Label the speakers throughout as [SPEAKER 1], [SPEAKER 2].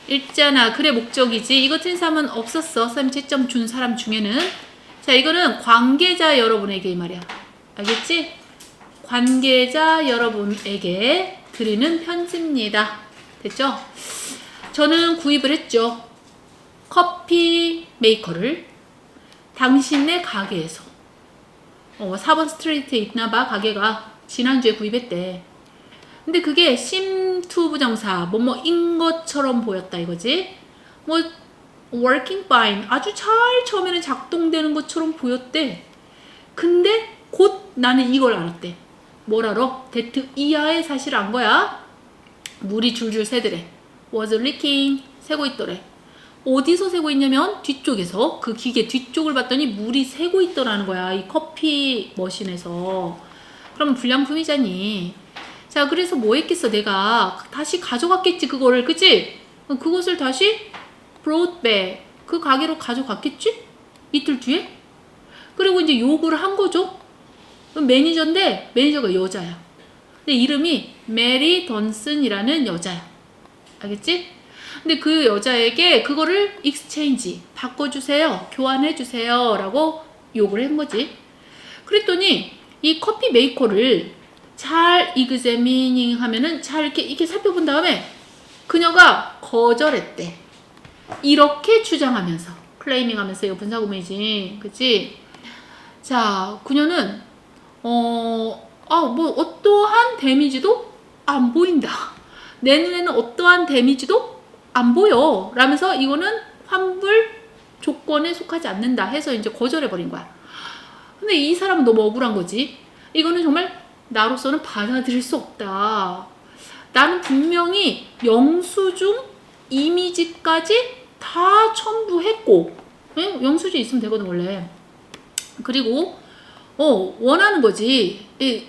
[SPEAKER 1] 읽잖아. 그래 목적이지. 이거 틀린 사람은 없었어. 선생님 채점 준 사람 중에는. 자, 이거는 관계자 여러분에게 이 말이야. 알겠지? 관계자 여러분에게 드리는 편지입니다. 됐죠? 저는 구입을 했죠. 커피 메이커를 당신네 가게에서 4번 스트리트에 있나봐. 가게가 지난주에 구입했대. 근데 그게 심투부정사 뭐뭐인 것처럼 보였다 이거지. 뭐 working fine 아주 잘 처음에는 작동되는 것처럼 보였대. 근데 곧 나는 이걸 알았대. 뭘 알아? that 이하의 사실을 안 거야. 물이 줄줄 새더래. was leaking 새고 있더래. 어디서 새고 있냐면 뒤쪽에서 그 기계 뒤쪽을 봤더니 물이 새고 있더라는 거야. 이 커피 머신에서. 그럼 불량품이잖니. 자, 그래서 뭐 했겠어? 내가 다시 가져갔겠지 그거를. 그치? 그것을 다시 brought back 그 가게로 가져갔겠지? 이틀 뒤에? 그리고 이제 요구를 한 거죠. 매니저인데 매니저가 여자야. 근데 이름이 메리 던슨이라는 여자야. 알겠지? 근데 그 여자에게 그거를 exchange 바꿔주세요, 교환해주세요 라고 요구를 한 거지. 그랬더니 이 커피 메이커를 잘 examining 하면은 잘 이렇게 살펴본 다음에 그녀가 거절했대. 이렇게 주장하면서 클레이밍 하면서 이거 분사구문이지. 그치? 자, 그녀는 뭐 어떠한 데미지도 안 보인다. 내 눈에는 어떠한 데미지도 안 보여. 라면서 이거는 환불 조건에 속하지 않는다 해서 이제 거절해버린 거야. 근데 이 사람은 너무 억울한 거지. 이거는 정말 나로서는 받아들일 수 없다. 나는 분명히 영수증, 이미지까지 다 첨부했고, 영수증 있으면 되거든 원래. 그리고 원하는 거지.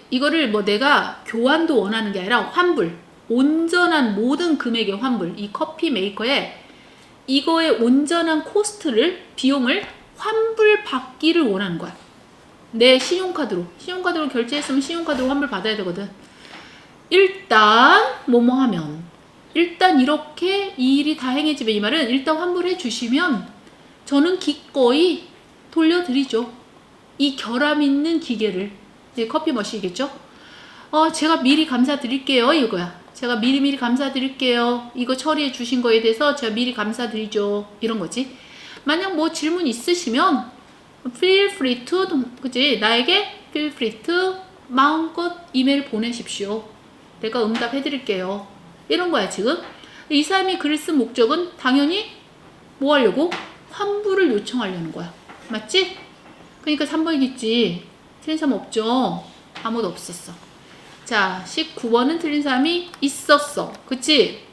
[SPEAKER 1] 이거를 뭐 내가 교환도 원하는 게 아니라 환불, 온전한 모든 금액의 환불. 이 커피 메이커에 이거의 온전한 코스트를, 비용을 환불 받기를 원하는 거야. 내 신용카드로 결제했으면 신용카드로 환불 받아야 되거든. 일단 뭐뭐 하면, 일단 이렇게 이 일이 다 행해지면, 이 말은 일단 환불해 주시면 저는 기꺼이 돌려드리죠. 이 결함 있는 기계를. 커피 머신이겠죠? 제가 미리 감사드릴게요 이거야. 제가 미리 감사드릴게요. 이거 처리해 주신 거에 대해서 제가 미리 감사드리죠. 이런 거지. 만약 뭐 질문 있으시면 feel free to, 그치? 나에게 feel free to 마음껏 이메일 보내십시오. 내가 응답해 드릴게요. 이런 거야 지금. 이 사람이 글을 쓴 목적은 당연히 뭐 하려고? 환불을 요청하려는 거야. 맞지? 그러니까 3번이겠지. 틀린 사람 없죠? 아무도 없었어. 자, 19번은 틀린 사람이 있었어. 그치?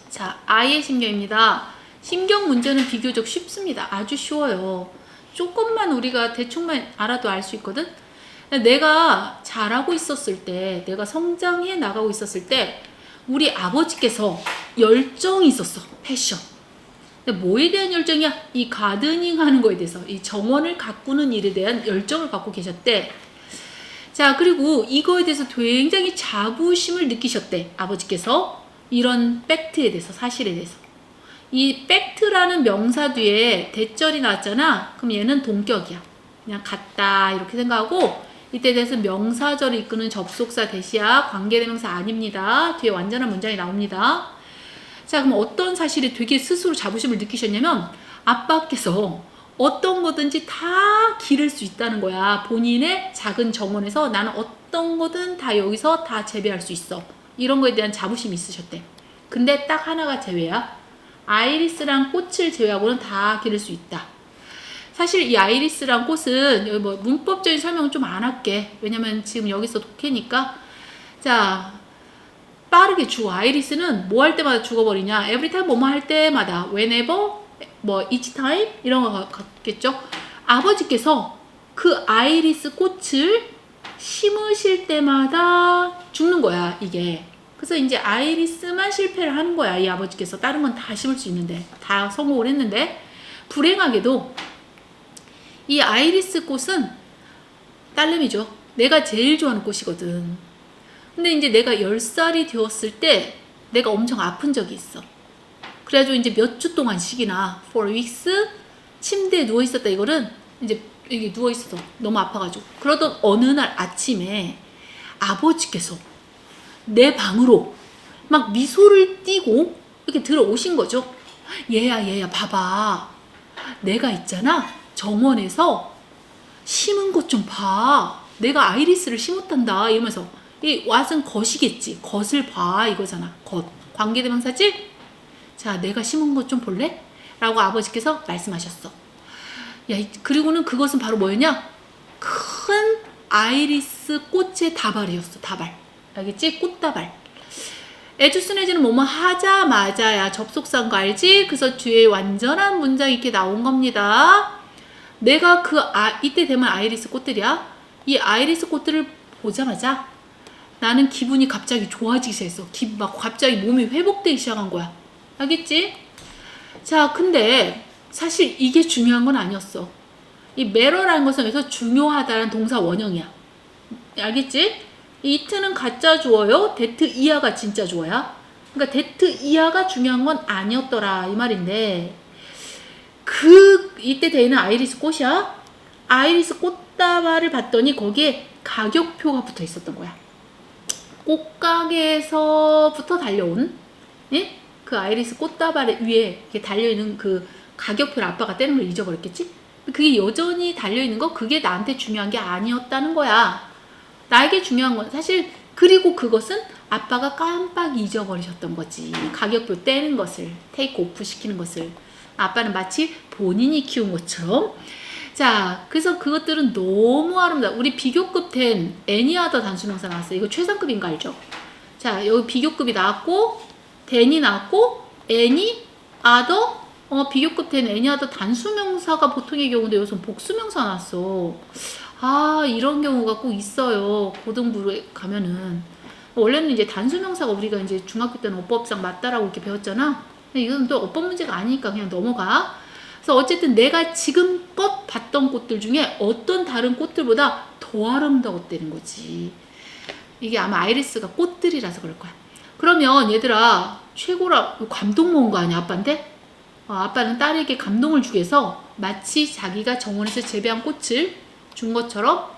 [SPEAKER 1] 자, 아이의 심경입니다. 심경 문제는 비교적 쉽습니다. 아주 쉬워요. 조금만 우리가 대충만 알아도 알 수 있거든? 내가 잘하고 있었을 때, 내가 성장해 나가고 있었을 때 우리 아버지께서 열정이 있었어. 패션. 근데 뭐에 대한 열정이야? 이 가드닝 하는 거에 대해서, 이 정원을 가꾸는 일에 대한 열정을 갖고 계셨대. 자, 그리고 이거에 대해서 굉장히 자부심을 느끼셨대. 아버지께서. 이런 팩트에 대해서, 사실에 대해서. 이 팩트라는 명사 뒤에 대절이 나왔잖아. 그럼 얘는 동격이야. 그냥 같다 이렇게 생각하고, 이때 대해서 명사절을 이끄는 접속사 대시야. 관계대명사 아닙니다. 뒤에 완전한 문장이 나옵니다. 자, 그럼 어떤 사실에 되게 스스로 자부심을 느끼셨냐면, 아빠께서 어떤 거든지 다 기를 수 있다는 거야. 본인의 작은 정원에서 나는 어떤 거든 다 여기서 다 재배할 수 있어. 이런 거에 대한 자부심이 있으셨대. 근데 딱 하나가 제외야. 아이리스란 꽃을 제외하고는 다 기를 수 있다. 사실 이 아이리스란 꽃은, 여기 뭐 문법적인 설명은 좀 안 할게. 왜냐면 지금 여기서 독해니까. 자, 빠르게 죽어. 아이리스는 뭐 할 때마다 죽어버리냐. every time 뭐뭐 할 때마다. whenever, 뭐 each time 이런 거 같겠죠. 아버지께서 그 아이리스 꽃을 심으실 때마다 죽는 거야 이게. 그래서 이제 아이리스만 실패를 하는 거야 이 아버지께서. 다른 건 다 심을 수 있는데, 다 성공을 했는데, 불행하게도 이 아이리스 꽃은 딸내미죠. 내가 제일 좋아하는 꽃이거든. 근데 이제 내가 10살이 되었을 때 내가 엄청 아픈 적이 있어. 그래가지고 이제 몇 주 동안씩이나 for weeks 침대에 누워 있었다. 이거는 이제 이게 누워 있어서 너무 아파가지고 그러던 어느 날 아침에 아버지께서 내 방으로 막 미소를 띠고 이렇게 들어오신 거죠. 얘야 봐봐, 내가 있잖아 정원에서 심은 것 좀 봐. 내가 아이리스를 심었단다. 이러면서 이 왓은 것이겠지. 것을 봐 이거잖아. 것 관계대명사지. 자, 내가 심은 것 좀 볼래? 라고 아버지께서 말씀하셨어. 야, 그리고는 그것은 바로 뭐였냐? 큰 아이리스 꽃의 다발이었어. 다발. 알겠지? 꽃다발. 에주스네즈는 뭐뭐 하자마자야 접속사인 거 알지? 그래서 뒤에 완전한 문장이 이렇게 나온 겁니다. 내가 이때 되면 아이리스 꽃들이야. 이 아이리스 꽃들을 보자마자 나는 기분이 갑자기 좋아지기 시작했어. 막 갑자기 몸이 회복되기 시작한 거야. 알겠지? 자, 근데 사실 이게 중요한 건 아니었어. 이 matter라는 것은 여기서 중요하다는 동사 원형이야. 알겠지? 이트는 가짜 주어요. that 이하가 진짜 주어야. 그러니까 that 이하가 중요한 건 아니었더라 이 말인데, 이때 되는 아이리스 꽃이야. 아이리스 꽃다발을 봤더니 거기에 가격표가 붙어 있었던 거야. 꽃가게에서부터 달려온, 예? 그 아이리스 꽃다발 위에 이렇게 달려있는 그 가격표를 아빠가 떼는 걸 잊어버렸겠지? 그게 여전히 달려있는 거, 그게 나한테 중요한 게 아니었다는 거야. 나에게 중요한 건 사실, 그리고 그것은 아빠가 깜빡 잊어버리셨던 거지. 가격표 떼는 것을, 테이크 오프 시키는 것을. 아빠는 마치 본인이 키운 것처럼. 자, 그래서 그것들은 너무 아름다워. 우리 비교급 된 애니아더 단수명사 나왔어요. 이거 최상급인 거 알죠? 자, 여기 비교급이 나왔고, 댄이 나왔고, 애니, 아더, 비교급 된 애니아더 단수명사가 보통의 경우인데 여기서 복수명사 나왔어. 아, 이런 경우가 꼭 있어요. 고등부에 가면은. 원래는 이제 단수명사가 우리가 이제 중학교 때는 어법상 맞다라고 이렇게 배웠잖아. 근데 이건 또 어법 문제가 아니니까 그냥 넘어가. 그래서 어쨌든 내가 지금껏 봤던 꽃들 중에 어떤 다른 꽃들보다 더 아름다웠다는 거지. 이게 아마 아이리스가 꽃들이라서 그럴 거야. 그러면 얘들아, 최고라, 감동 먹은 거 아니야 아빠한테? 아빠는 딸에게 감동을 주기 위해서 마치 자기가 정원에서 재배한 꽃을 준 것처럼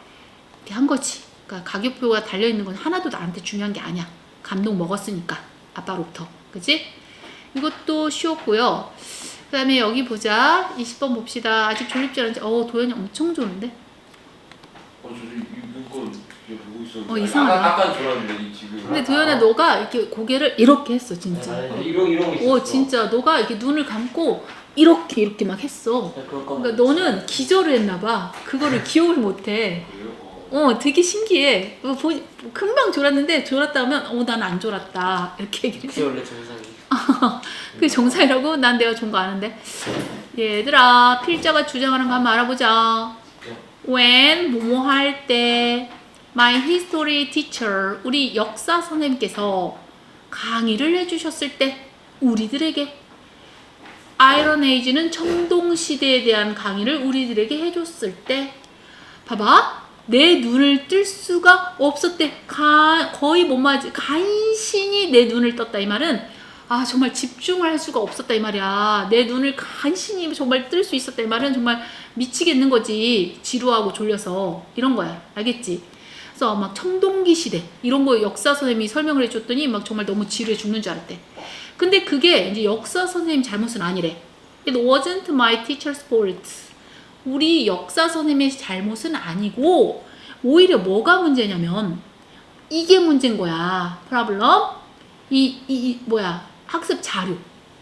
[SPEAKER 1] 이렇게 한 거지. 그러니까 가격표가 달려있는 건 하나도 나한테 중요한 게 아니야. 감동 먹었으니까 아빠로부터. 그치? 이것도 쉬웠고요. 그 다음에 여기 보자. 20번 봅시다. 아직 졸립지 않은지. 도현이 엄청 좋은데?
[SPEAKER 2] 저도 이거 보고 있었는데.
[SPEAKER 1] 이상하다.
[SPEAKER 2] 아까 졸았는데 지금.
[SPEAKER 1] 근데 도현아, 너가 이렇게 고개를 이렇게 했어, 진짜.
[SPEAKER 2] 이런 거 있었어.
[SPEAKER 1] 진짜 너가 이렇게 눈을 감고 이렇게 막 했어. 그러니까 너는 기절을 했나봐. 그거를 기억을 못해. 되게 신기해. 금방 졸았는데 졸았다 하면 난 안 졸았다 이렇게 얘기를 해.
[SPEAKER 3] 그게 원래 정상이.
[SPEAKER 1] 그게 정상이라고? 난 내가 좋은 거 아는데. 얘들아, 필자가 주장하는 거 한번 알아보자. When 뭐뭐 할 때 My history teacher, 우리 역사 선생님께서 강의를 해주셨을 때 우리들에게, 아이런 에이지는 청동시대에 대한 강의를 우리들에게 해줬을 때, 봐봐, 내 눈을 뜰 수가 없었대. 거의 못 맞지. 간신히 내 눈을 떴다. 이 말은 정말 집중을 할 수가 없었다 이 말이야. 내 눈을 간신히 정말 뜰 수 있었다 이 말은 정말 미치겠는 거지. 지루하고 졸려서 이런 거야. 알겠지? 그래서 막 청동기 시대 이런 거 역사 선생님이 설명을 해줬더니 막 정말 너무 지루해 죽는 줄 알았대. 근데 그게 이제 역사 선생님 잘못은 아니래. It wasn't my teacher's fault. 우리 역사 선생님의 잘못은 아니고 오히려 뭐가 문제냐면 이게 문제인 거야. problem. 학습 자료.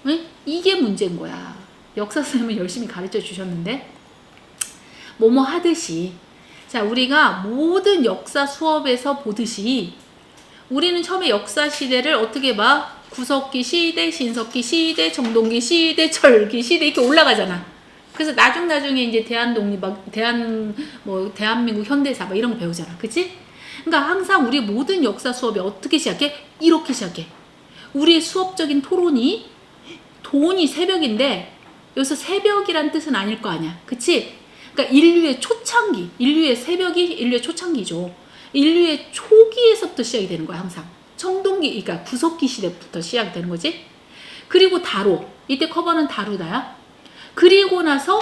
[SPEAKER 1] 응? 이게 문제인 거야. 역사 선생님은 열심히 가르쳐 주셨는데 뭐뭐 하듯이, 자, 우리가 모든 역사 수업에서 보듯이 우리는 처음에 역사 시대를 어떻게 봐? 구석기 시대, 신석기 시대, 정동기 시대, 철기 시대 이렇게 올라가잖아. 그래서 나중에 이제 대한민국 현대사 막 이런 거 배우잖아. 그치? 그러니까 항상 우리 모든 역사 수업이 어떻게 시작해? 이렇게 시작해. 우리의 수업적인 토론이 돈이 새벽인데 여기서 새벽이란 뜻은 아닐 거 아니야. 그치? 그러니까 인류의 초창기, 인류의 새벽이 인류의 초창기죠. 인류의 초기에서부터 시작이 되는 거야. 항상 청동기, 그러니까 구석기 시대부터 시작이 되는 거지. 그리고 다뤄. 이때 커버는 다루다야. 그리고 나서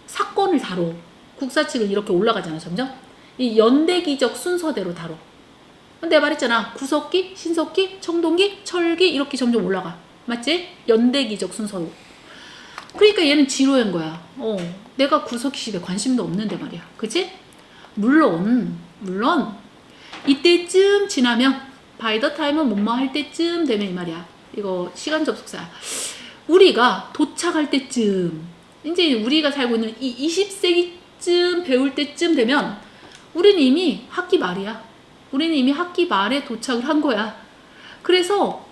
[SPEAKER 1] 사건을 다뤄. 국사 측은 이렇게 올라가잖아, 점점. 이 연대기적 순서대로 다뤄. 근데 말했잖아. 구석기, 신석기, 청동기, 철기 이렇게 점점 올라가. 맞지? 연대기적 순서로. 그러니까 얘는 지루한 거야. 내가 구석기 시대 관심도 없는데 말이야. 그치? 물론 이때쯤 지나면 by the time은 뭐뭐 할 때쯤 되면 이 말이야. 이거 시간 접속사야. 우리가 도착할 때쯤, 이제 우리가 살고 있는 이 20세기쯤 배울 때쯤 되면 우리는 이미 학기 말이야. 우리는 이미 학기 말에 도착을 한 거야. 그래서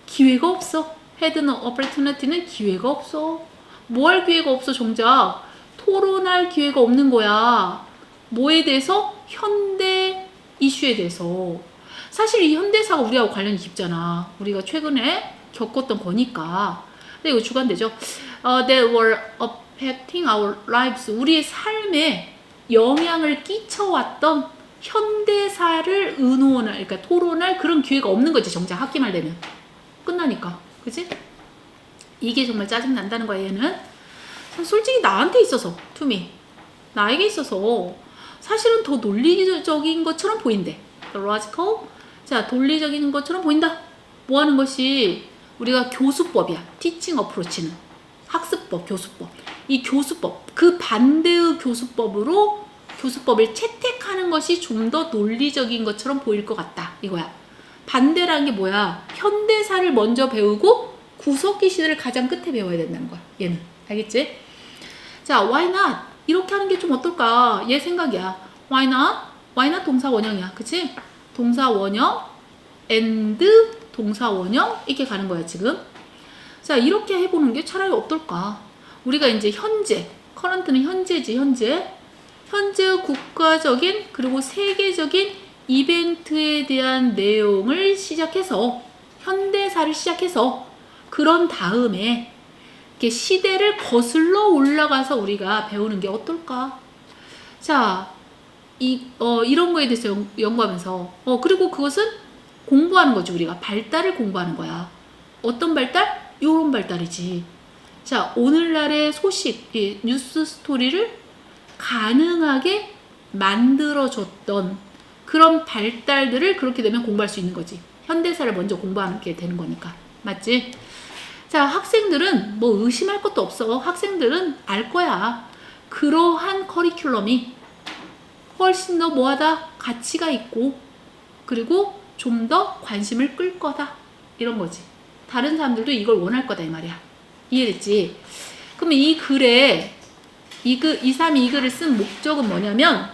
[SPEAKER 1] 기회가 없어. 헤드는 opportunity는 기회가 없어. 뭐 할 기회가 없어, 정작. 토론할 기회가 없는 거야. 뭐에 대해서? 현대 이슈에 대해서. 사실 이 현대사가 우리하고 관련이 깊잖아. 우리가 최근에 겪었던 거니까. 근데 이거 주관되죠. That were affecting our lives. 우리의 삶에 영향을 끼쳐왔던 현대사를 의논할, 그러니까 토론할 그런 기회가 없는 거지, 정작 학기 말 되면. 끝나니까. 그치? 이게 정말 짜증난다는 거야, 얘는. 솔직히 나한테 있어서, to me. 나에게 있어서 사실은 더 논리적인 것처럼 보인대. logical. 자, 논리적인 것처럼 보인다. 뭐 하는 것이 우리가 교수법이야. teaching approach는. 학습법, 교수법. 이 교수법, 그 반대의 교수법으로 교수법을 채택하는 것이 좀 더 논리적인 것처럼 보일 것 같다. 이거야. 반대라는 게 뭐야? 현대사를 먼저 배우고 구석기 시대를 가장 끝에 배워야 된다는 거야. 얘는. 알겠지? 자, why not? 이렇게 하는 게 좀 어떨까? 얘 생각이야. why not? why not 동사 원형이야. 그치? 동사 원형 and 동사 원형 이렇게 가는 거야, 지금. 자, 이렇게 해보는 게 차라리 어떨까? 우리가 이제 현재, current는 현재지, 현재 국가적인 그리고 세계적인 이벤트에 대한 내용을 시작해서 현대사를 시작해서 그런 다음에 이렇게 시대를 거슬러 올라가서 우리가 배우는 게 어떨까? 자, 이런 거에 대해서 연구하면서 그리고 그것은 공부하는 거지. 우리가 발달을 공부하는 거야. 어떤 발달? 요런 발달이지. 자, 오늘날의 소식, 뉴스 스토리를 가능하게 만들어줬던 그런 발달들을 그렇게 되면 공부할 수 있는 거지. 현대사를 먼저 공부하는 게 되는 거니까. 맞지? 자, 학생들은 뭐 의심할 것도 없어. 학생들은 알 거야. 그러한 커리큘럼이 훨씬 더 뭐하다? 가치가 있고 그리고 좀 더 관심을 끌 거다. 이런 거지. 다른 사람들도 이걸 원할 거다 이 말이야. 이해됐지? 그러면 이 글에 이 글을 쓴 목적은 뭐냐면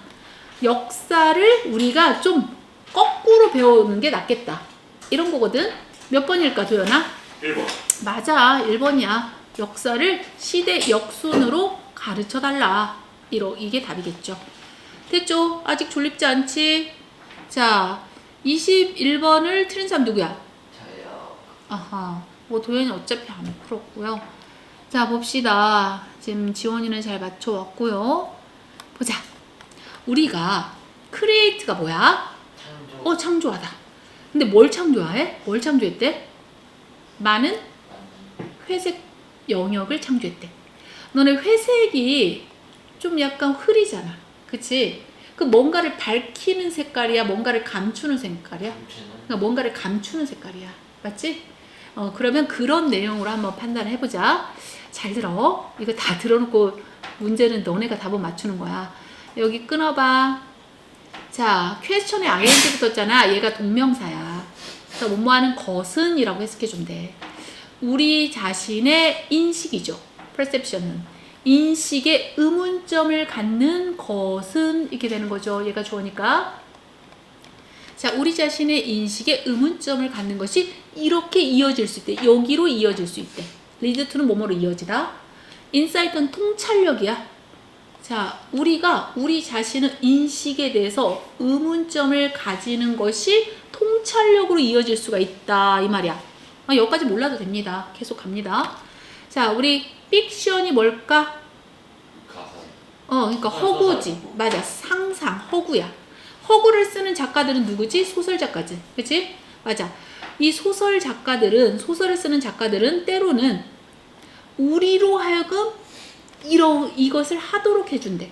[SPEAKER 1] 역사를 우리가 좀 거꾸로 배우는 게 낫겠다. 이런 거거든. 몇 번일까, 도연아?
[SPEAKER 2] 1번.
[SPEAKER 1] 맞아, 1번이야. 역사를 시대 역순으로 가르쳐달라. 이게 답이겠죠. 됐죠? 아직 졸립지 않지? 자, 21번을 틀린 사람 누구야?
[SPEAKER 2] 저요.
[SPEAKER 1] 아하, 뭐 도연이 어차피 안 풀었고요. 자, 봅시다. 지금 지원이는 잘 맞춰왔고요. 보자. 우리가 create가 뭐야?
[SPEAKER 2] 창조.
[SPEAKER 1] 창조하다. 근데 뭘 창조해? 뭘 창조했대? 많은 회색 영역을 창조했대. 너네 회색이 좀 약간 흐리잖아. 그치? 그 뭔가를 밝히는 색깔이야? 뭔가를 감추는 색깔이야? 그러니까 뭔가를 감추는 색깔이야. 맞지? 그러면 그런 내용으로 한번 판단을 해보자. 잘 들어. 이거 다 들어놓고 문제는 너네가 답을 맞추는 거야. 여기 끊어봐. 자, 퀘스천에 ing 붙었잖아. 얘가 동명사야. 그래서 뭐뭐 하는 것은 이라고 해석해주면 돼. 우리 자신의 인식이죠. perception은. 인식의 의문점을 갖는 것은 이렇게 되는 거죠. 얘가 주어니까. 자, 우리 자신의 인식의 의문점을 갖는 것이 이렇게 이어질 수 있대. 여기로 이어질 수 있대. lead to는 뭐뭐로 이어지다. insight는 통찰력이야. 자, 우리가 우리 자신의 인식에 대해서 의문점을 가지는 것이 통찰력으로 이어질 수가 있다. 이 말이야. 여기까지 몰라도 됩니다. 계속 갑니다. 자, 우리 픽션이 뭘까?
[SPEAKER 2] 가사.
[SPEAKER 1] 그러니까 허구지. 맞아. 상상, 허구야. 허구를 쓰는 작가들은 누구지? 소설 작가지. 그치? 맞아. 이 소설 작가들은, 소설을 쓰는 작가들은 때로는 우리로 하여금 이것을 하도록 해준대.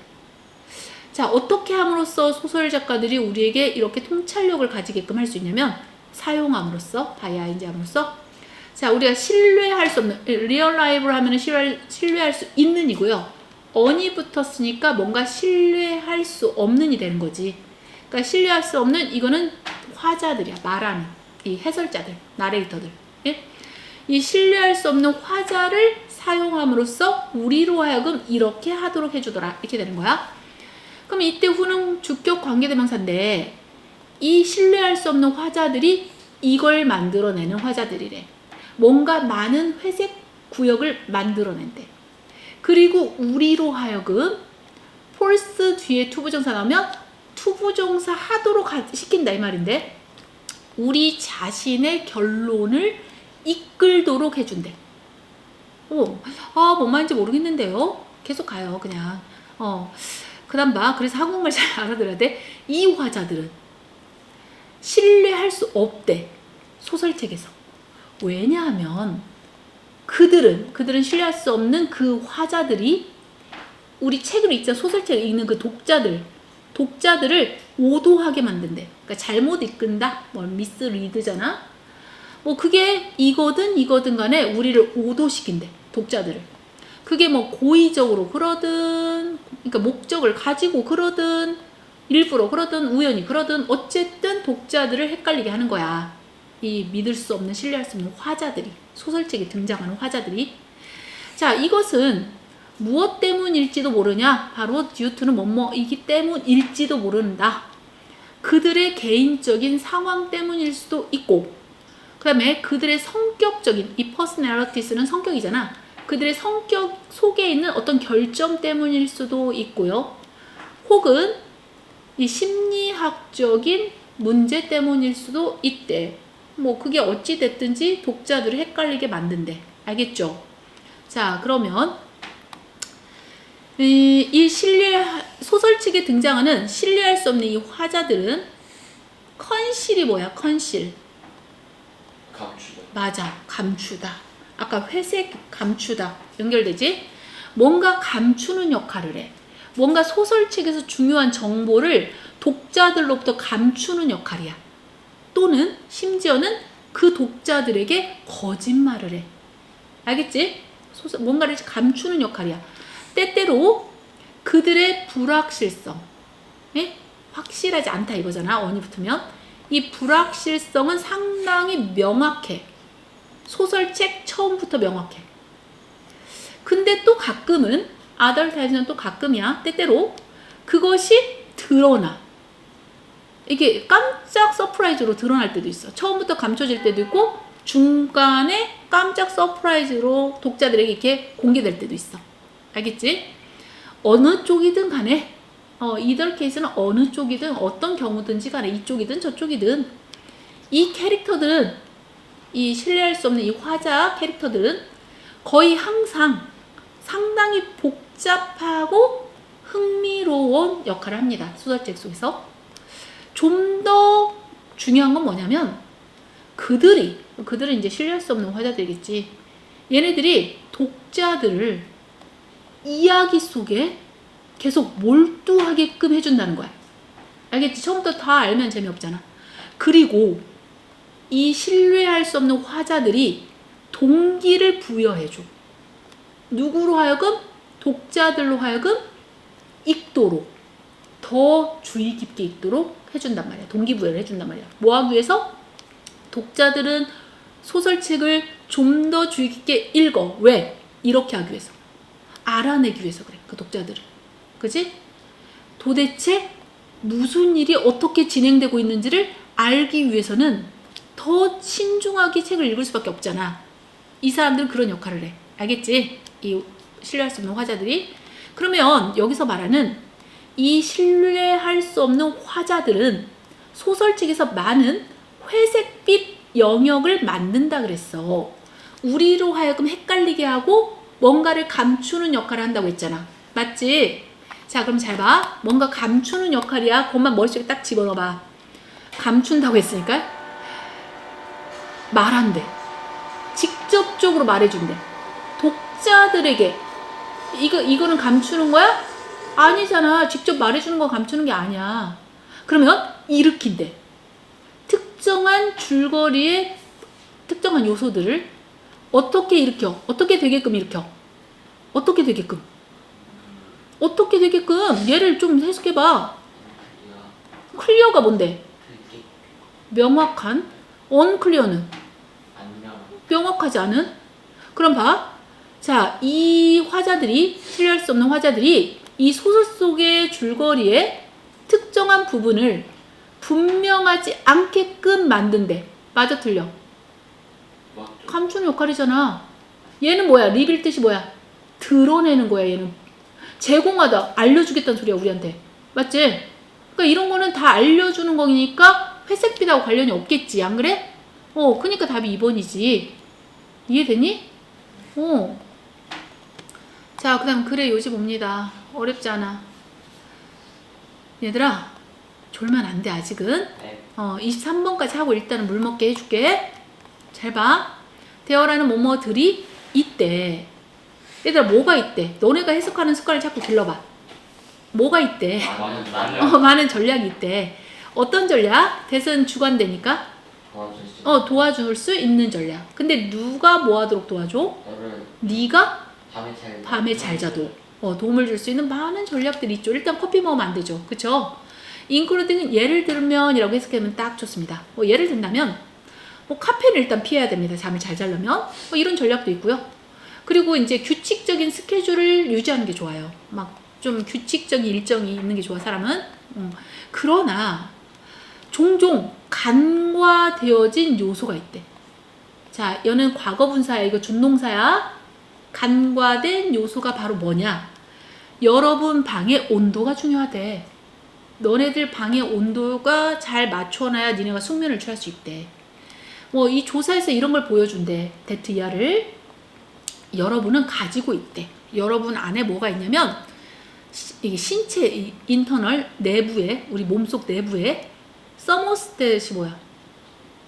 [SPEAKER 1] 자, 어떻게 함으로써 소설 작가들이 우리에게 이렇게 통찰력을 가지게끔 할 수 있냐면 사용함으로써, 바이아인지함으로써. 자, 우리가 신뢰할 수 없는, 리얼라이브로 하면 신뢰할 수 있는 이고요. on이 붙었으니까 뭔가 신뢰할 수 없는이 되는 거지. 그러니까 신뢰할 수 없는, 이거는 화자들이야. 말하는 이 해설자들, 나레이터들. 예? 이 신뢰할 수 없는 화자를 사용함으로써 우리로 하여금 이렇게 하도록 해주더라. 이렇게 되는 거야. 그럼 이때 후는 주격 관계대명사인데 이 신뢰할 수 없는 화자들이 이걸 만들어내는 화자들이래. 뭔가 많은 회색 구역을 만들어낸대. 그리고 우리로 하여금 폴스 뒤에 투부정사 나오면 투부정사 하도록 시킨다 이 말인데 우리 자신의 결론을 이끌도록 해준대. 뭔 말인지 모르겠는데요. 계속 가요 그냥. 그 다음 봐. 그래서 한국말 잘 알아들어야 돼. 이 화자들은 신뢰할 수 없대. 소설책에서. 왜냐하면 그들은 신뢰할 수 없는 그 화자들이 우리 책을 읽자 소설책을 읽는 그 독자들을 오도하게 만든대. 그러니까 잘못 이끈다. 미스리드잖아. 그게 이거든 간에 우리를 오도시킨대. 독자들을. 그게 고의적으로 그러든, 그러니까 목적을 가지고 그러든, 일부러 그러든, 우연히 그러든, 어쨌든 독자들을 헷갈리게 하는 거야. 이 믿을 수 없는, 신뢰할 수 없는 화자들이, 소설책에 등장하는 화자들이. 자, 이것은 무엇 때문일지도 모르냐? 바로 due to는 뭐뭐이기 때문일지도 모른다. 그들의 개인적인 상황 때문일 수도 있고, 그 다음에 그들의 성격적인, 이 personalities는 성격이잖아. 그들의 성격 속에 있는 어떤 결점 때문일 수도 있고요. 혹은 이 심리학적인 문제 때문일 수도 있대. 그게 어찌 됐든지 독자들을 헷갈리게 만든대. 알겠죠? 자, 그러면 이 소설책에 등장하는 신뢰할 수 없는 이 화자들은 컨실이 뭐야? 컨실.
[SPEAKER 2] 감추다.
[SPEAKER 1] 맞아. 감추다. 아까 회색 감추다. 연결되지? 뭔가 감추는 역할을 해. 뭔가 소설책에서 중요한 정보를 독자들로부터 감추는 역할이야. 또는 심지어는 그 독자들에게 거짓말을 해. 알겠지? 뭔가를 감추는 역할이야. 때때로 그들의 불확실성, 확실하지 않다 이거잖아. on이 붙으면. 이 불확실성은 상당히 명확해. 소설책 처음부터 명확해. 근데 또 가끔은 other times는 또 가끔이야. 때때로 그것이 드러나. 이게 깜짝 서프라이즈로 드러날 때도 있어. 처음부터 감춰질 때도 있고 중간에 깜짝 서프라이즈로 독자들에게 이렇게 공개될 때도 있어. 알겠지? 어느 쪽이든 간에 either case는 어느 쪽이든 어떤 경우든지 간에 이쪽이든 저쪽이든 이 캐릭터들은 이 신뢰할 수 없는 이 화자 캐릭터들은 거의 항상 상당히 복잡하고 흥미로운 역할을 합니다. 소설책 속에서. 좀 더 중요한 건 뭐냐면 그들은 이제 신뢰할 수 없는 화자들이겠지. 얘네들이 독자들을 이야기 속에 계속 몰두하게끔 해준다는 거야. 알겠지? 처음부터 다 알면 재미없잖아. 그리고 이 신뢰할 수 없는 화자들이 동기를 부여해줘. 누구로 하여금? 독자들로 하여금 읽도록, 더 주의 깊게 읽도록 해준단 말이야. 동기부여를 해준단 말이야. 뭐 하기 위해서? 독자들은 소설책을 좀 더 주의 깊게 읽어. 왜? 이렇게 하기 위해서. 알아내기 위해서 그래. 그 독자들은. 그치? 도대체 무슨 일이 어떻게 진행되고 있는지를 알기 위해서는 더 신중하게 책을 읽을 수밖에 없잖아. 이 사람들은 그런 역할을 해. 알겠지? 이 신뢰할 수 없는 화자들이. 그러면 여기서 말하는 이 신뢰할 수 없는 화자들은 소설책에서 많은 회색빛 영역을 만든다 그랬어. 우리로 하여금 헷갈리게 하고 뭔가를 감추는 역할을 한다고 했잖아. 맞지? 자, 그럼 잘 봐. 뭔가 감추는 역할이야. 그것만 머릿속에 딱 집어넣어봐. 감춘다고 했으니까. 말한대. 직접적으로 말해준대. 독자들에게. 이거는 감추는 거야? 아니잖아. 직접 말해주는 거 감추는 게 아니야. 그러면 일으킨대. 특정한 줄거리의 특정한 요소들을 어떻게 일으켜? 어떻게 되게끔 일으켜? 어떻게 되게끔? 어떻게 되게끔? 얘를 좀 해석해봐. 클리어가 뭔데? 명확한. 언클리어는? 명확하지 않은? 그럼 봐. 자, 이 화자들이, 신뢰할 수 없는 화자들이 이 소설 속의 줄거리의 특정한 부분을 분명하지 않게끔 만든대. 맞아, 틀려? 감추는 역할이잖아. 얘는 뭐야? 리빌 뜻이 뭐야? 드러내는 거야, 얘는. 제공하다. 알려주겠다는 소리야, 우리한테. 맞지? 그러니까 이런 거는 다 알려주는 거니까 회색빛하고 관련이 없겠지. 안 그래? 그러니까 답이 2번이지. 이해되니? 자, 그 다음 글의 요지 봅니다. 어렵지 않아. 얘들아, 졸면 안 돼, 아직은. 23번까지 하고 일단은 물 먹게 해줄게. 잘 봐. 대어라는 뭐뭐들이 있대. 얘들아, 뭐가 있대? 너네가 해석하는 습관을 자꾸 길러봐. 뭐가 있대? 많은 전략이 있대. 어떤 전략? 대선 주관되니까? 도와줄 수 있는 전략. 근데 누가 뭐 하도록 도와줘? 네가 밤에 잘 자도 도움을 줄 수 있는 많은 전략들이 있죠. 일단 커피 먹으면 안 되죠. 그쵸? including 예를 들면 이라고 해석하면 딱 좋습니다. 예를 든다면 카페를 일단 피해야 됩니다. 잠을 잘 자려면. 이런 전략도 있고요. 그리고 이제 규칙적인 스케줄을 유지하는 게 좋아요. 막 좀 규칙적인 일정이 있는 게 좋아, 사람은. 그러나 종종 간과되어진 요소가 있대. 자, 얘는 과거분사야. 이거 준동사야. 간과된 요소가 바로 뭐냐? 여러분 방의 온도가 중요하대. 너네들 방의 온도가 잘 맞춰놔야 니네가 숙면을 취할 수 있대. 이 조사에서 이런 걸 보여준대. 데트야를 여러분은 가지고 있대. 여러분 안에 뭐가 있냐면 이게 신체 인터널 내부에, 우리 몸속 내부에 서모스탯이 뭐야?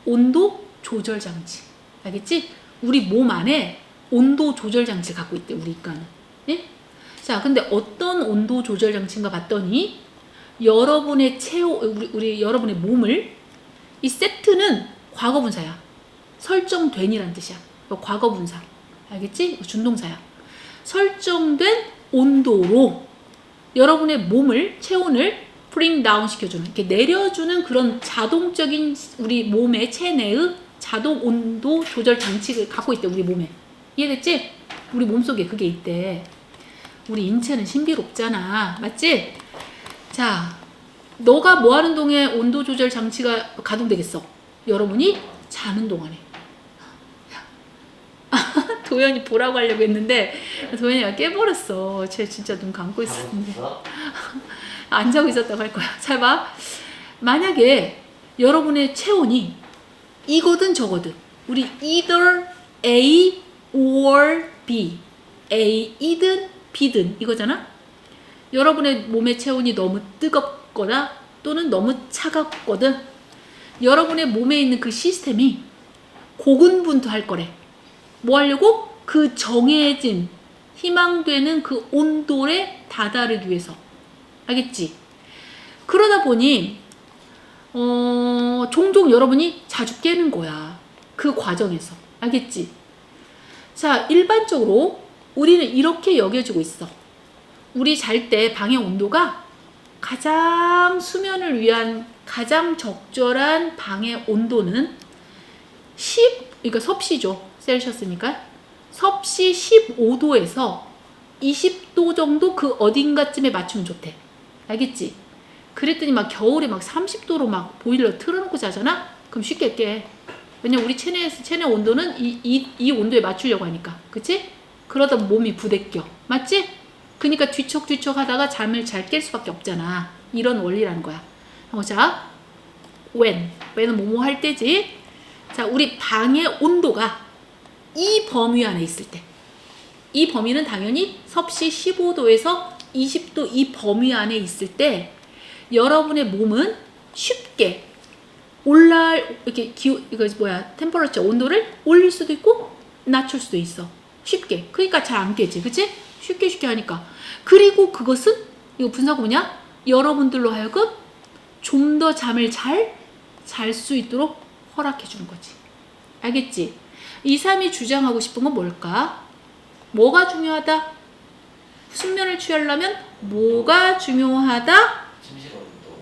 [SPEAKER 1] 온도 조절 장치. 알겠지? 우리 몸 안에 온도 조절 장치 갖고 있대, 우리 인간은. 예? 자, 근데 어떤 온도 조절 장치인가 봤더니 여러분의 우리 여러분의 몸을, 이 세트는 과거분사야. 설정된이란 뜻이야. 과거분사. 알겠지? 준동사야. 설정된 온도로 여러분의 몸을, 체온을 bring down 시켜주는, 이렇게 내려주는 그런 자동적인 우리 몸의 체내의 자동 온도 조절 장치를 갖고 있대, 우리 몸에. 이해됐지? 우리 몸속에 그게 있대. 우리 인체는 신비롭잖아. 맞지? 자, 너가 뭐 하는 동안에 온도 조절 장치가 가동되겠어? 여러분이 자는 동안에. 도현이 보라고 하려고 했는데 도현이가 깨버렸어. 쟤 진짜 눈 감고 있었는데. 안 자고 있었다고 할 거야. 잘 봐. 만약에 여러분의 체온이 이거든 저거든. 우리 either A or B. A이든 B든 이거잖아. 여러분의 몸의 체온이 너무 뜨겁거나 또는 너무 차갑거든. 여러분의 몸에 있는 그 시스템이 고군분투할 거래. 뭐 하려고? 그 정해진 희망되는 그 온도에 다다르기 위해서. 알겠지? 그러다 보니 종종 여러분이 자주 깨는 거야. 그 과정에서. 알겠지? 자, 일반적으로 우리는 이렇게 여겨지고 있어. 우리 잘 때 방의 온도가 가장 수면을 위한 가장 적절한 방의 온도는 그러니까 섭씨죠. 셀시어스니까. 섭씨 15도에서 20도 정도 그 어딘가쯤에 맞추면 좋대. 알겠지? 그랬더니 막 겨울에 막 30도로 막 보일러 틀어놓고 자잖아? 그럼 쉽게 깨. 왜냐면 우리 체내 온도는 이 온도에 맞추려고 하니까. 그치? 그러다 몸이 부대껴. 맞지? 그러니까 뒤척뒤척 하다가 잠을 잘 깰 수밖에 없잖아. 이런 원리라는 거야. 자, when은 뭐뭐 할 때지. 자, 우리 방의 온도가 이 범위 안에 있을 때, 이 범위는 당연히 섭씨 15도에서 20도 이 범위 안에 있을 때 여러분의 몸은 쉽게 이렇게 이거 뭐야, 템퍼러처 온도를 올릴 수도 있고 낮출 수도 있어. 쉽게. 그러니까 잘 안 깨지, 그치? 쉽게 하니까. 그리고 그것은 이거 분사가 뭐냐? 여러분들로 하여금 좀 더 잠을 잘 수 있도록 허락해 주는 거지. 알겠지? 2, 3이 주장하고 싶은 건 뭘까? 뭐가 중요하다? 숙면을 취하려면 뭐가 중요하다?
[SPEAKER 2] 침실 온도.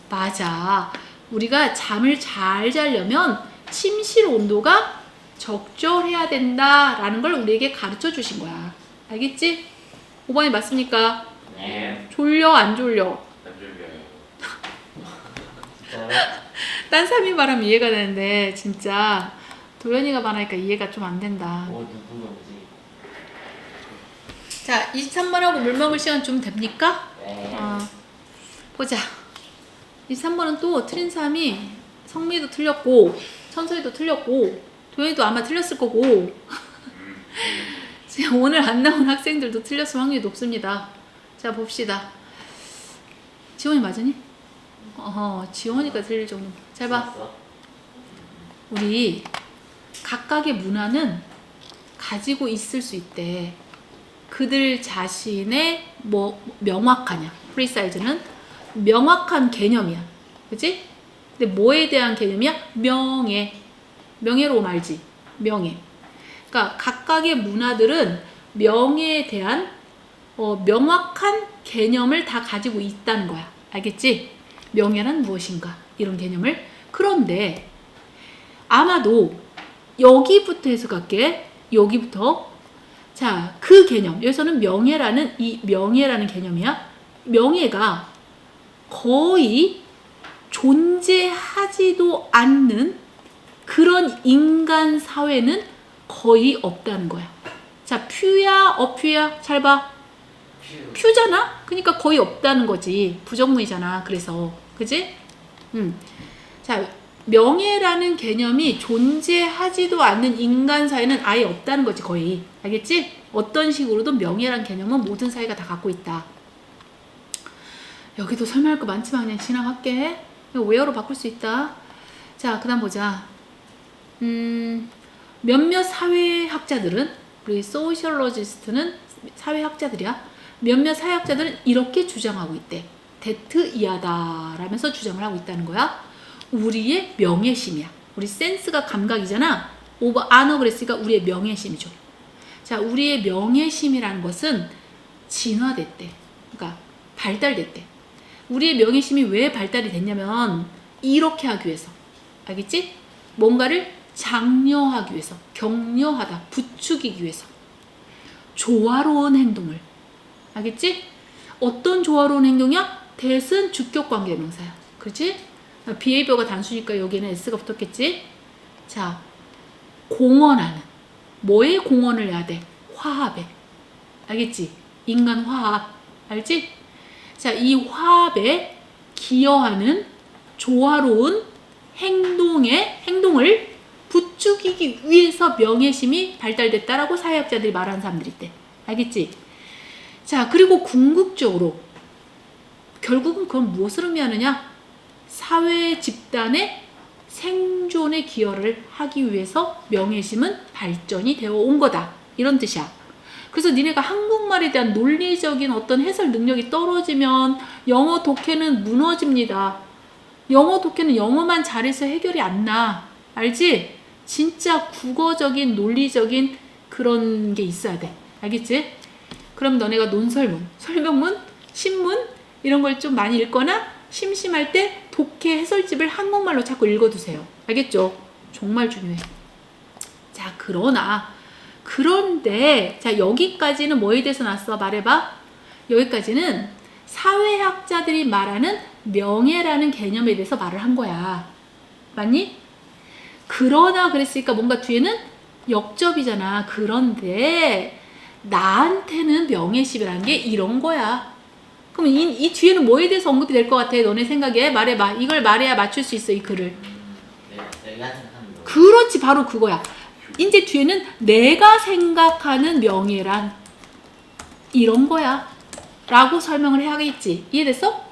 [SPEAKER 1] 맞아. 우리가 잠을 잘 자려면 침실 온도가 적절해야 된다라는 걸 우리에게 가르쳐 주신 거야. 알겠지? 5번이 맞습니까?
[SPEAKER 2] 네.
[SPEAKER 1] 졸려, 안 졸려?
[SPEAKER 2] 안 졸려요. 진짜요?
[SPEAKER 1] 딴 사람이 말하면 이해가 되는데 진짜 도연이가 말하니까 이해가 좀 안 된다.
[SPEAKER 2] 누구 건지.
[SPEAKER 1] 자, 23번하고 물 먹을 시간 좀 됩니까?
[SPEAKER 2] 네.
[SPEAKER 1] 보자. 23번은 또 틀린 사람이 성미도 틀렸고 천서희도 틀렸고 도연이도 아마 틀렸을 거고 지금 오늘 안 나온 학생들도 틀렸을 확률이 높습니다. 자, 봅시다. 지원이 맞으니? 지원이가 틀릴 정도. 잘 봐. 우리 각각의 문화는 가지고 있을 수 있대. 그들 자신의 명확하냐? 프리사이즈는 명확한 개념이야. 그치? 근데 뭐에 대한 개념이야? 명예로 말지. 명예. 그러니까 각각의 문화들은 명예에 대한 명확한 개념을 다 가지고 있다는 거야. 알겠지? 명예란 무엇인가? 이런 개념을. 그런데 아마도 여기부터 해석할게. 여기부터. 자, 그 개념. 여기서는 명예라는 개념이야. 명예가 거의 존재하지도 않는 그런 인간 사회는 거의 없다는 거야. 자, 퓨야, 어퓨야? 잘 봐. 퓨잖아? 그러니까 거의 없다는 거지. 부정문이잖아. 그래서. 그지? 자, 명예라는 개념이 존재하지도 않는 인간 사회는 아예 없다는 거지, 거의. 알겠지? 어떤 식으로도 명예라는 개념은 모든 사회가 다 갖고 있다. 여기도 설명할 거 많지만 그냥 지나갈게. 이거 웨어로 바꿀 수 있다. 자, 그 다음 보자. 몇몇 사회학자들은, 우리 소셜로지스트는 사회학자들이야. 몇몇 사회학자들은 이렇게 주장하고 있대. 데트이하다 라면서 주장을 하고 있다는 거야. 우리의 명예심이야. 우리 센스가 감각이잖아. 아너그레시가 우리의 명예심이죠. 자, 우리의 명예심이라는 것은 진화됐대. 그러니까 발달됐대. 우리의 명예심이 왜 발달이 됐냐면 이렇게 하기 위해서. 알겠지? 뭔가를 장려하기 위해서, 격려하다, 부추기기 위해서. 조화로운 행동을. 알겠지? 어떤 조화로운 행동이야? 대은 주격관계명사야. 그렇지? 비헤이비어가 단수니까 여기는 S가 붙었겠지? 자, 공헌하는. 뭐에 공헌을 해야 돼? 화합에. 알겠지? 인간 화합. 알지? 자, 이 화합에 기여하는 조화로운 행동을 부추기기 위해서 명예심이 발달됐다라고 사회학자들이 말하는 사람들이 있대. 알겠지? 자, 그리고 궁극적으로 결국은 그건 무엇을 의미하느냐? 사회 집단의 생존에 기여를 하기 위해서 명예심은 발전이 되어 온 거다. 이런 뜻이야. 그래서 니네가 한국말에 대한 논리적인 어떤 해설 능력이 떨어지면 영어 독해는 무너집니다. 영어 독해는 영어만 잘해서 해결이 안 나. 알지? 진짜 국어적인 논리적인 그런 게 있어야 돼. 알겠지? 그럼 너네가 논설문, 설명문, 신문 이런 걸 좀 많이 읽거나 심심할 때 독해 해설집을 한국말로 자꾸 읽어두세요. 알겠죠? 정말 중요해. 자, 그런데 자, 여기까지는 뭐에 대해서 나왔어? 말해봐. 여기까지는 사회학자들이 말하는 명예라는 개념에 대해서 말을 한 거야. 맞니? 그러나 그랬으니까 뭔가 뒤에는 역접이잖아. 그런데 나한테는 명예심이라는 게 이런 거야. 그럼 이 뒤에는 뭐에 대해서 언급이 될 것 같아? 너네 생각에 말해봐. 이걸 말해야 맞출 수 있어, 이 글을.
[SPEAKER 2] 내가 생각하는 거.
[SPEAKER 1] 그렇지, 바로 그거야. 이제 뒤에는 내가 생각하는 명예란 이런 거야 라고 설명을 해야겠지. 이해됐어?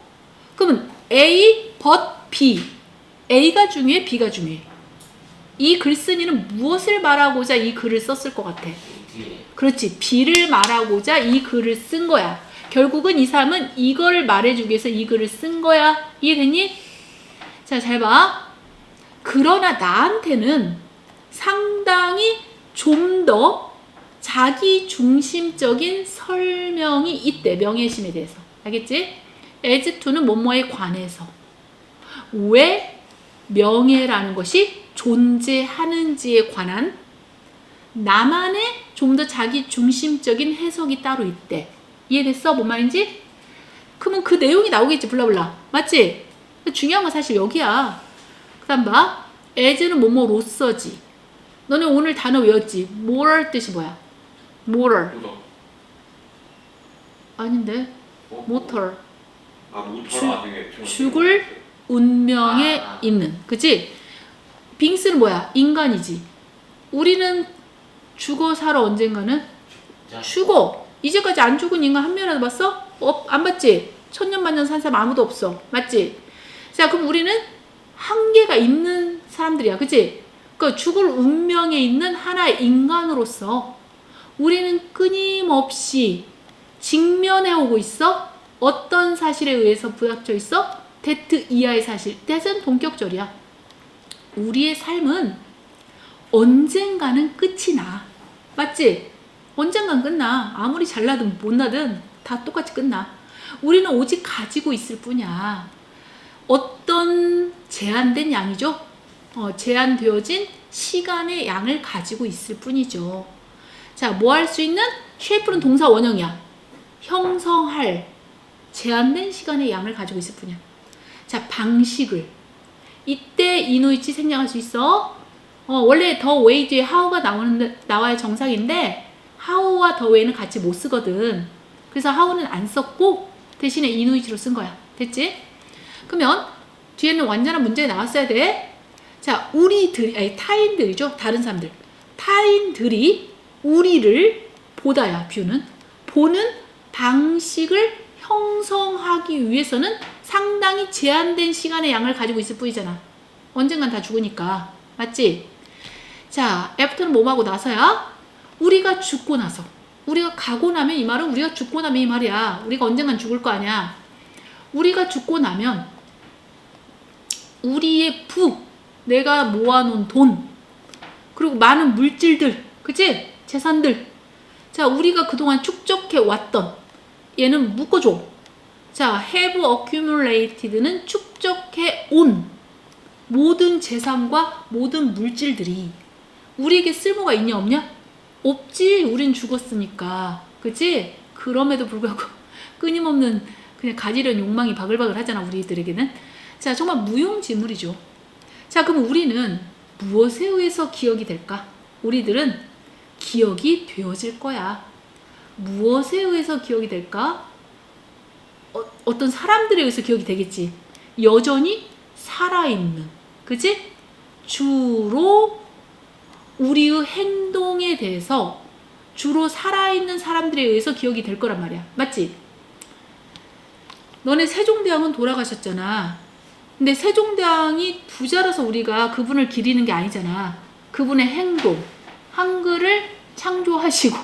[SPEAKER 1] 그러면 A but B A가 중요해, B가 중요해? 이 글쓴이는 무엇을 말하고자 이 글을 썼을 것 같아?
[SPEAKER 2] 뒤에.
[SPEAKER 1] 그렇지, B를 말하고자 이 글을 쓴 거야. 결국은 이 사람은 이걸 말해주기 위해서 이 글을 쓴 거야. 이해됐니? 자, 잘 봐. 그러나 나한테는 상당히 좀 더 자기 중심적인 설명이 있대. 명예심에 대해서. 알겠지? as to는 뭐뭐에 관해서. 왜 명예라는 것이 존재하는지에 관한 나만의 좀 더 자기 중심적인 해석이 따로 있대. 이해됐어? 뭔 말인지? 그러면 그 내용이 나오겠지. 블라블라. 맞지? 중요한 건 사실 여기야. 그 다음 봐. as는 뭐뭐로서지. 너네 오늘 단어 외웠지? moral 뜻이 뭐야? moral.
[SPEAKER 3] 구독.
[SPEAKER 1] 아닌데. motor.
[SPEAKER 3] 모터 나중에 좀
[SPEAKER 1] 죽을 운명에 있는. 그치? 빙스는 뭐야? 인간이지. 우리는 죽어 살아 언젠가는? 죽어. 이제까지 안 죽은 인간 한 명이라도 봤어? 안 봤지? 천년만년 산 사람 아무도 없어. 맞지? 자, 그럼 우리는 한계가 있는 사람들이야. 그치? 그 죽을 운명에 있는 하나의 인간으로서 우리는 끊임없이 직면해오고 있어? 어떤 사실에 의해서 부닥쳐 있어? that 이하의 사실. that은 동격절이야. 우리의 삶은 언젠가는 끝이 나. 맞지? 언젠간 끝나. 아무리 잘나든 못나든 다 똑같이 끝나. 우리는 오직 가지고 있을 뿐이야. 어떤 제한된 양이죠? 제한되어진 시간의 양을 가지고 있을 뿐이죠. 자, 뭐 할 수 있는? shape는 동사 원형이야. 형성할 제한된 시간의 양을 가지고 있을 뿐이야. 자, 방식을. 이때 이노이치 생략할 수 있어. 원래 더 웨이 뒤에 how가 나와야 정상인데 how와 더 웨이는 같이 못 쓰거든. 그래서 how는 안 썼고 대신에 이노이치로 쓴 거야. 됐지? 그러면 뒤에는 완전한 문제가 나왔어야 돼. 자, 타인들이죠. 다른 사람들. 타인들이 우리를 보다야, 뷰는. 보는 방식을 형성하기 위해서는 상당히 제한된 시간의 양을 가지고 있을 뿐이잖아. 언젠간 다 죽으니까. 맞지? 자, 애프터는 뭐하고 나서야? 우리가 죽고 나서. 우리가 가고 나면 이 말은 우리가 죽고 나면 이 말이야. 우리가 언젠간 죽을 거 아니야. 우리가 죽고 나면 우리의 내가 모아놓은 돈, 그리고 많은 물질들, 그치? 재산들. 자, 우리가 그동안 축적해 왔던, 얘는 묶어줘. 자, have accumulated는 축적해 온 모든 재산과 모든 물질들이 우리에게 쓸모가 있냐 없냐? 없지. 우린 죽었으니까. 그치? 그럼에도 불구하고 끊임없는 그냥 가지려는 욕망이 바글바글 하잖아, 우리들에게는. 자, 정말 무용지물이죠. 자, 그럼 우리는 무엇에 의해서 기억이 될까? 우리들은 기억이 되어질 거야. 무엇에 의해서 기억이 될까? 어떤 사람들에 의해서 기억이 되겠지. 여전히 살아있는. 그치? 주로 우리의 행동에 대해서 주로 살아있는 사람들에 의해서 기억이 될 거란 말이야. 맞지? 너네 세종대왕은 돌아가셨잖아. 근데 세종대왕이 부자라서 우리가 그분을 기리는 게 아니잖아. 그분의 행동, 한글을 창조하시고,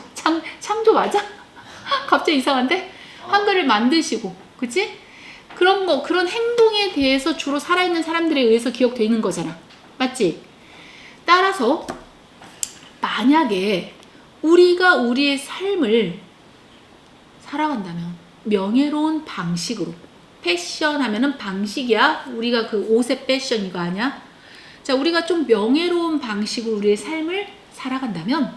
[SPEAKER 1] 창조 맞아? 갑자기 이상한데? 한글을 만드시고, 그치? 그런 행동에 대해서 주로 살아있는 사람들에 의해서 기억되는 거잖아. 맞지? 따라서, 만약에 우리가 우리의 삶을 살아간다면, 명예로운 방식으로, 패션 하면은 방식이야. 우리가 그 옷의 패션 이거 아니야? 자, 우리가 좀 명예로운 방식으로 우리의 삶을 살아간다면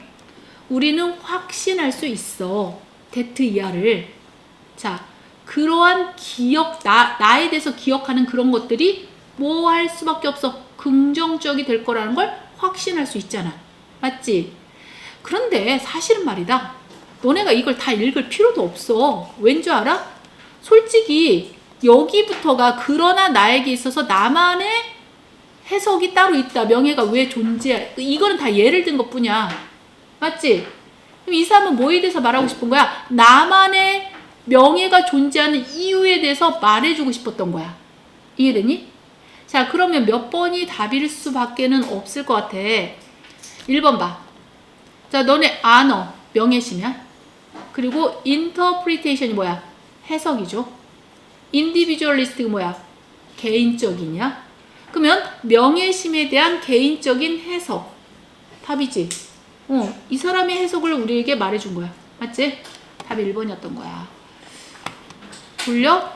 [SPEAKER 1] 우리는 확신할 수 있어. 데트 이하를. 자, 그러한 나에 대해서 기억하는 그런 것들이 뭐 할 수밖에 없어. 긍정적이 될 거라는 걸 확신할 수 있잖아. 맞지? 그런데 사실은 말이다. 너네가 이걸 다 읽을 필요도 없어. 왠 줄 알아? 솔직히 여기부터가 그러나 나에게 있어서 나만의 해석이 따로 있다. 명예가 왜 존재해. 이거는 다 예를 든 것뿐이야. 맞지? 그럼 이 사람은 뭐에 대해서 말하고 싶은 거야? 나만의 명예가 존재하는 이유에 대해서 말해주고 싶었던 거야. 이해되니? 자, 그러면 몇 번이 답일 수밖에는 없을 것 같아. 1번 봐. 자, 너네 honor, 명예심이야. 그리고 interpretation이 뭐야? 해석이죠. individualistic 뭐야? 개인적이냐? 그러면 명예심에 대한 개인적인 해석. 답이지. 이 사람의 해석을 우리에게 말해준 거야. 맞지? 답이 1번이었던 거야. 돌려